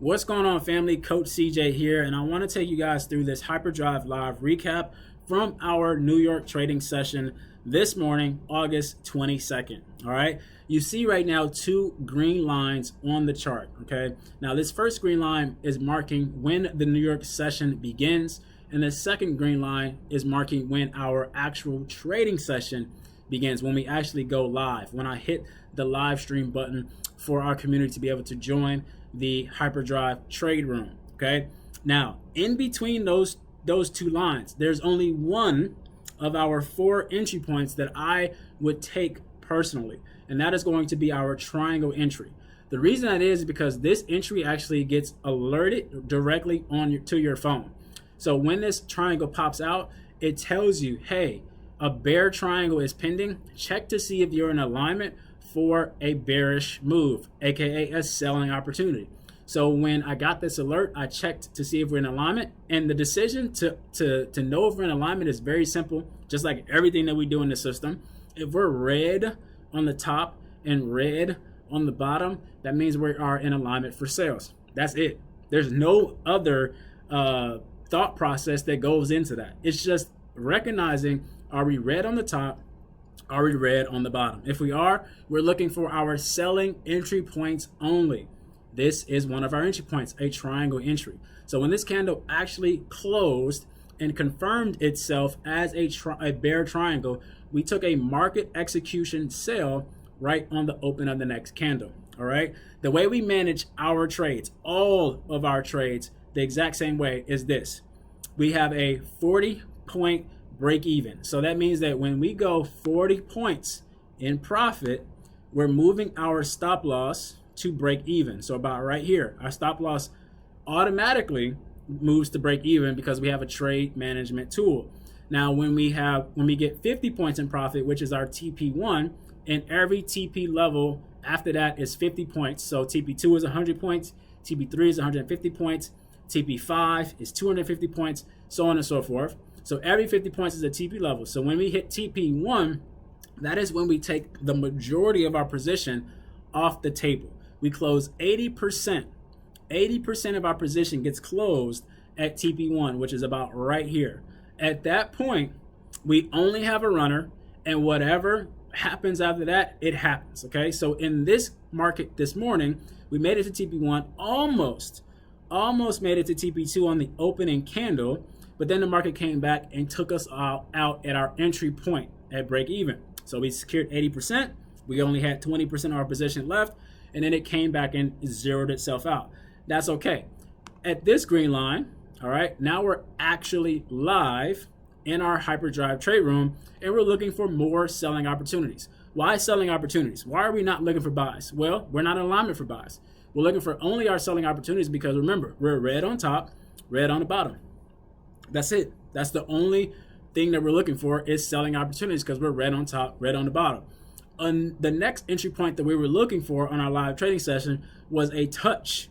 What's going on, family? Coach CJ here, and I want to take you guys through this HyperDrive Live recap from our New York trading session this morning, August 22nd. All right, you see right now two green lines on the chart. Okay, now this first green line is marking when the New York session begins, and the second green line is marking when our actual trading session begins, when we actually go live, when I hit the live stream button for our community to be able to join the HyperDrive trade room. Okay, now in between those two lines, there's only one of our four entry points that I would take personally, and that is going to be our triangle entry. The reason that is because this entry actually gets alerted directly to your phone. So when this triangle pops out, it tells you, hey, a bear triangle is pending. Check to see if you're in alignment for a bearish move, aka a selling opportunity. So when I got this alert, I checked to see if we're in alignment, and the decision to know if we're in alignment is very simple, just like everything that we do in the system. If we're red on the top and red on the bottom, that means we are in alignment for sales. That's it. There's no other thought process that goes into that. It's just recognizing, are we red on the top? Are we red on the bottom? If we are, we're looking for our selling entry points only. This is one of our entry points, a triangle entry. So when this candle actually closed and confirmed itself as a bear triangle, we took a market execution sell right on the open of the next candle. All right. The way we manage our trades, all of our trades, the exact same way is this. We have a 40-point break even. So that means that when we go 40 points in profit, we're moving our stop loss to break even. So about right here, our stop loss automatically moves to break even because we have a trade management tool. Now, when we get 50 points in profit, which is our TP1, and every TP level after that is 50 points. So TP2 is 100 points, TP3 is 150 points, TP5 is 250 points, so on and so forth. So every 50 points is a TP level. So when we hit TP1, that is when we take the majority of our position off the table. We close 80%. 80% of our position gets closed at TP1, which is about right here. At that point, we only have a runner, and whatever happens after that, it happens. Okay, so in this market this morning, we made it to TP1, almost made it to TP2 on the opening candle, but then the market came back and took us out at our entry point at break even. So we secured 80%. We only had 20% of our position left, and then it came back and zeroed itself out. That's okay. At this green line, all right, now we're actually live in our HyperDrive trade room, and we're looking for more selling opportunities. Why selling opportunities? Why are we not looking for buys? Well, we're not in alignment for buys. We're looking for only our selling opportunities because remember, we're red on top, red on the bottom. That's it. That's the only thing that we're looking for is selling opportunities because we're red on top, red on the bottom. The next entry point that we were looking for on our live trading session was a touch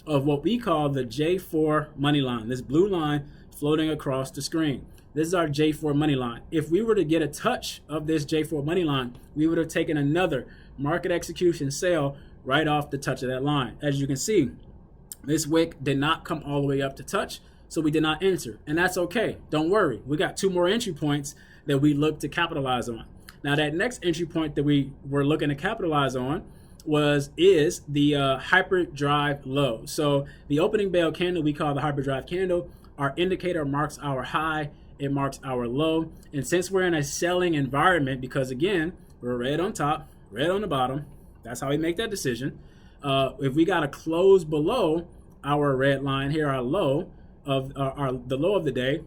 of what we call the J4 money line, this blue line floating across the screen. This is our J4 money line. If we were to get a touch of this J4 money line, we would have taken another market execution sale right off the touch of that line. As you can see, this wick did not come all the way up to touch, so we did not enter, and that's okay. Don't worry. We got two more entry points that we look to capitalize on. Now, that next entry point that we were looking to capitalize on is the HyperDrive low. So the opening bell candle we call the HyperDrive candle. Our indicator marks our high, it marks our low. And since we're in a selling environment, because again, we're red on top, red on the bottom, that's how we make that decision. If we got to close below our red line here, our low of the low of the day,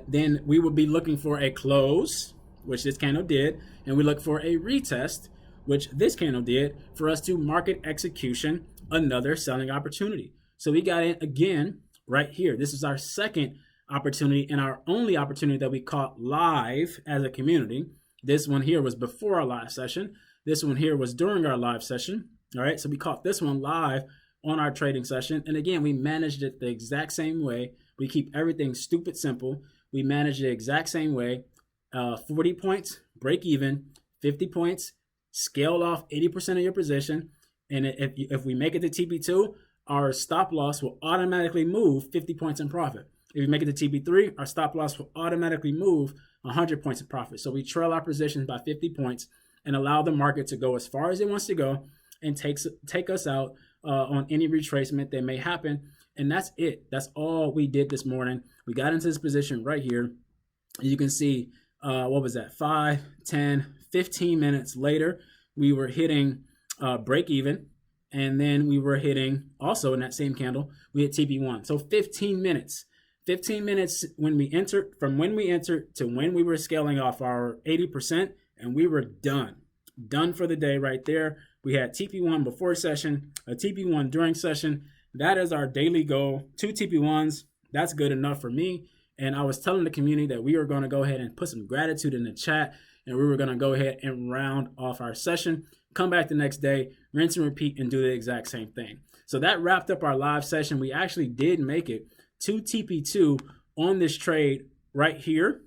then we would be looking for a close, which this candle did, and we look for a retest, which this candle did, for us to market execution another selling opportunity. So we got it again right here. This is our second opportunity and our only opportunity that we caught live as a community. This one here was before our live session. This one here was during our live session. All right, so we caught this one live on our trading session. And again, we managed it the exact same way. We keep everything stupid simple. We manage it the exact same way. 40 points, break even, 50 points, scale off 80% of your position. And if we make it to TP2, our stop loss will automatically move 50 points in profit. If we make it to TP3, our stop loss will automatically move 100 points in profit. So we trail our positions by 50 points and allow the market to go as far as it wants to go and take us out on any retracement that may happen. And that's it. That's all we did this morning. We got into this position right here. You can see, what was that? 5, 10, 15 minutes later, we were hitting break even. And then we were hitting, also in that same candle, we hit TP1. So 15 minutes. 15 minutes when we entered, from when we entered to when we were scaling off our 80%, and we were done. Done for the day right there. We had TP1 before session, a TP1 during session. That is our daily goal. 2 TP1s, that's good enough for me. And I was telling the community that we were going to go ahead and put some gratitude in the chat, and we were going to go ahead and round off our session, come back the next day, rinse and repeat, and do the exact same thing. So that wrapped up our live session. We actually did make it to TP2 on this trade right here.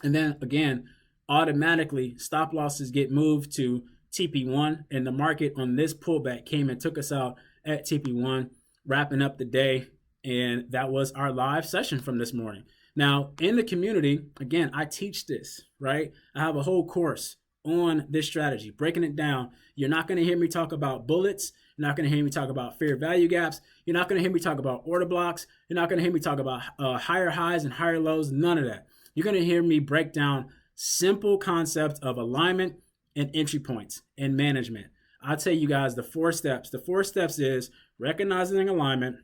And then again, automatically stop losses get moved to TP1, and the market on this pullback came and took us out at TP1, wrapping up the day. And that was our live session from this morning. Now in the community, again, I teach this, right? I have a whole course on this strategy, breaking it down. You're not going to hear me talk about bullets. You're not going to hear me talk about fair value gaps. You're not going to hear me talk about order blocks. You're not going to hear me talk about higher highs and higher lows. None of that. You're going to hear me break down simple concepts of alignment and entry points and management. I'll tell you guys the 4 steps. The 4 steps is recognizing alignment,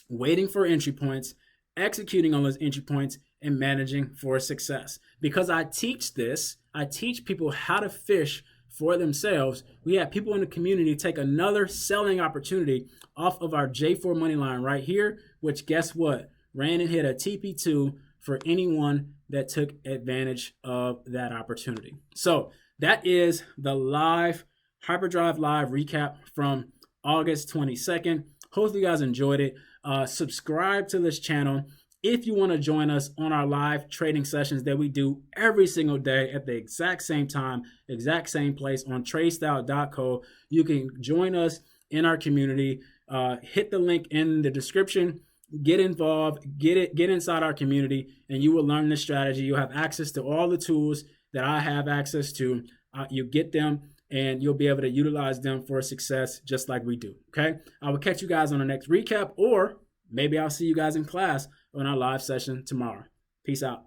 waiting for entry points, executing on those entry points, and managing for success. Because I teach this, I teach people how to fish for themselves. We have people in the community take another selling opportunity off of our J4 money line right here, which guess what? Ran and hit a TP2 for anyone that took advantage of that opportunity. So that is the live HyperDrive live recap from August 22nd. Hopefully you guys enjoyed it. Subscribe to this channel if you want to join us on our live trading sessions that we do every single day at the exact same time, exact same place on tradestyle.co. You can join us in our community. Hit the link in the description. Get involved, get inside our community, and you will learn this strategy. You'll have access to all the tools that I have access to. You get them, and you'll be able to utilize them for success just like we do, okay? I will catch you guys on the next recap, or maybe I'll see you guys in class on our live session tomorrow. Peace out.